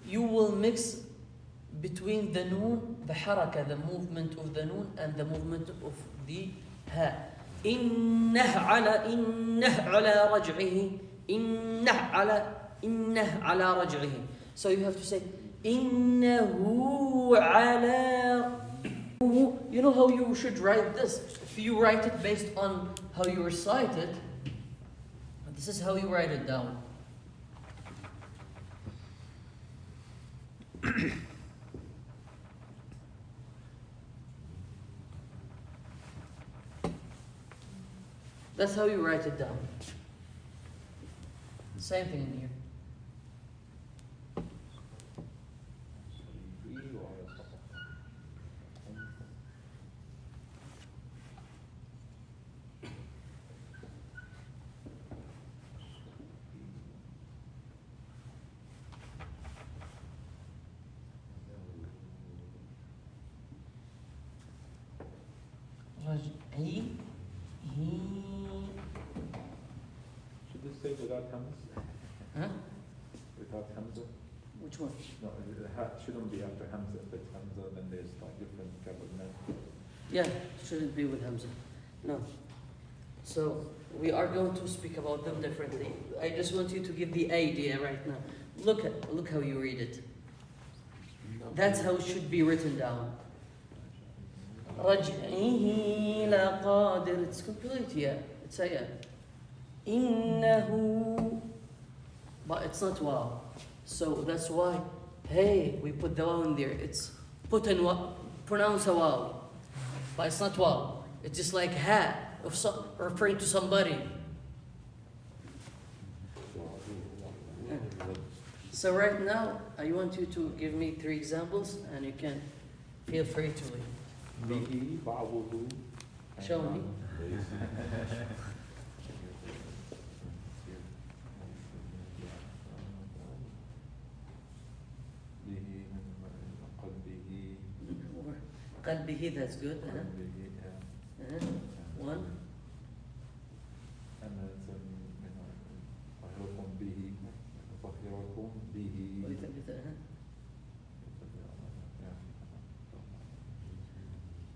you will mix between the noon, the haraka, the movement of the noon, and the movement of the ha. إِنَّهُ عَلَى رَجْعِهِ. إنه على رجعه. So you have to say إنه على. You know how you should write this? If you write it based on how you recite it, this is how you write it down. That's how you write it down. Same thing in here. Should this say without Hamza? Huh? Without Hamza? Which one? No, it shouldn't be after Hamza. If it's Hamza, then there's like different type of men. Yeah, shouldn't be with Hamza. No. So we are going to speak about them differently. I just want you to get the idea right now. Look how you read it. That's how it should be written down. رجعه لقادر. It's complete, yeah. It's a yeah. إنه, but it's not wow. So that's why, hey, we put the wow in there. It's put in wow, pronounce a wow, but it's not wow. It's just like ha, of some, referring to somebody. So right now, I want you to give me 3 examples, and you can feel free to leave. Bihi, ba'wuhu. Show me. قلبه, that's good. One. And then طهركم به طهركم به.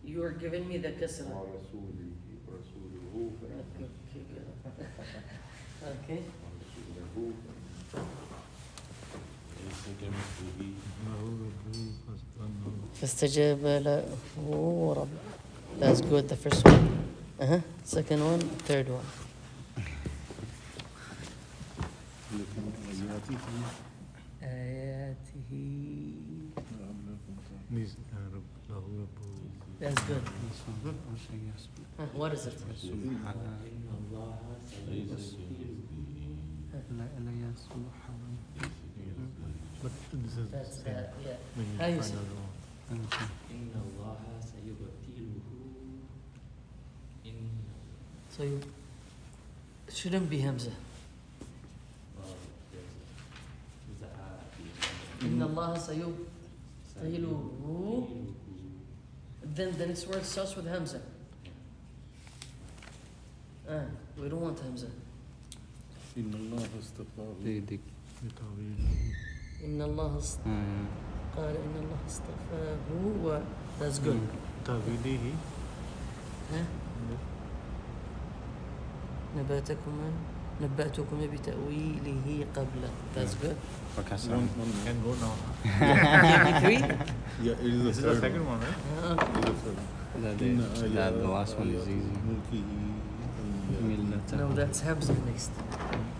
You are giving me the kasra. ورسوله ورسوله. Okay. ورسوله. فاستجاب له رب. That's good, the first one. Second one, third one. آياته. That's good. What is it? But this is That's same. yeah. When you How you find say? out wrong. So you, it shouldn't be Hamza. إن الله سيبطله. Then the next word starts with Hamza. We don't want Hamza. إن الله اصطفاه إن الله قال إن الله اصطفاه. That's good. تعويله. ها؟ نبأتكم بتأويله قبل. That's good. One Can go now. Give me 3. Yeah, it is This the is the third second one. one, right? It is the third. The last one is easy. No, that's Hamza next.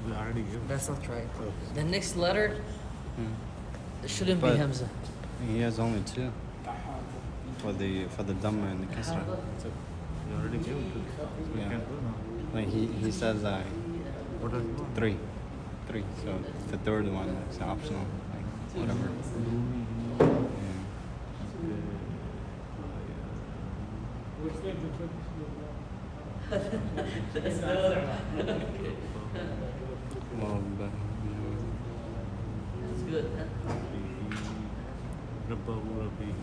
We already gave. That's not right. Okay. The next letter shouldn't be But- Hamza. He has only 2 for the Dhamma and the Kasra. We already gave it to you. So we Yeah. can go now. Like he says What does he want? 3. So the third one is optional. Like whatever. Yeah. Well, but, That's good, huh? Rabbahu Rabbihi.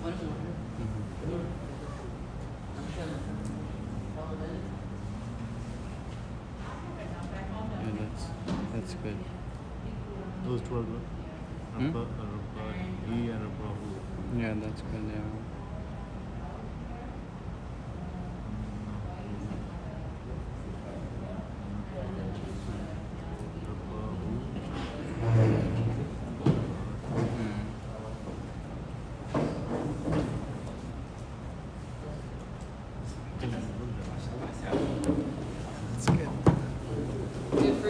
One more. yeah, that's good. Those 12, Rabbahi and Rabbahu. Yeah, that's good. Yeah.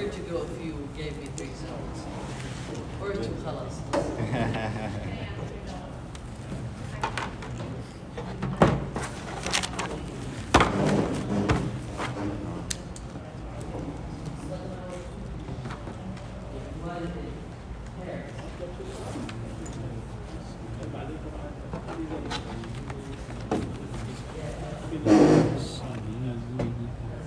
where to go if you gave me 3 examples. Or 2 خلاص.